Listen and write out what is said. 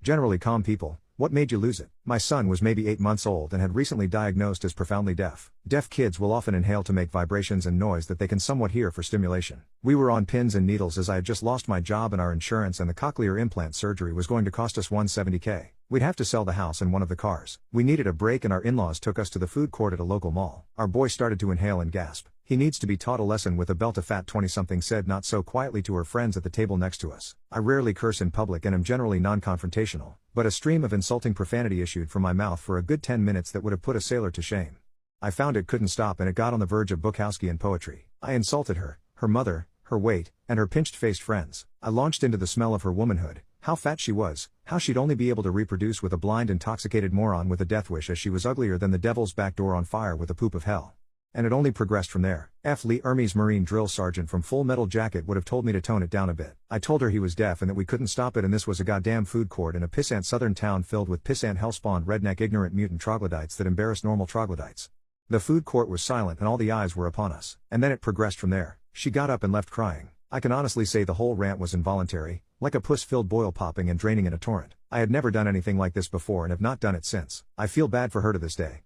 Generally calm people. What made you lose it? My son was maybe 8 months old and had recently diagnosed as profoundly deaf. Deaf kids will often inhale to make vibrations and noise that they can somewhat hear for stimulation. We were on pins and needles as I had just lost my job and our insurance, and the cochlear implant surgery was going to cost us $170K. We'd have to sell the house and one of the cars. We needed a break and our in-laws took us to the food court at a local mall. Our boy started to inhale and gasp. He needs to be taught a lesson with a belt, a fat 20-something said not so quietly to her friends at the table next to us. I rarely curse in public and am generally non-confrontational, but a stream of insulting profanity issued from my mouth for a good 10 minutes that would have put a sailor to shame. I found it couldn't stop and it got on the verge of Bukowski poetry. I insulted her, her mother, her weight, and her pinched-faced friends. I launched into the smell of her womanhood, how fat she was, how she'd only be able to reproduce with a blind intoxicated moron with a death wish, as she was uglier than the devil's back door on fire with a poop of hell. And it only progressed from there. F. Lee Ermey's Marine drill sergeant from Full Metal Jacket would have told me to tone it down a bit. I told her he was deaf and that we couldn't stop it, and this was a goddamn food court in a pissant southern town filled with pissant hellspawned redneck ignorant mutant troglodytes that embarrassed normal troglodytes. The food court was silent and all the eyes were upon us. And then it progressed from there. She got up and left crying. I can honestly say the whole rant was involuntary, like a puss-filled boil popping and draining in a torrent. I had never done anything like this before and have not done it since. I feel bad for her to this day.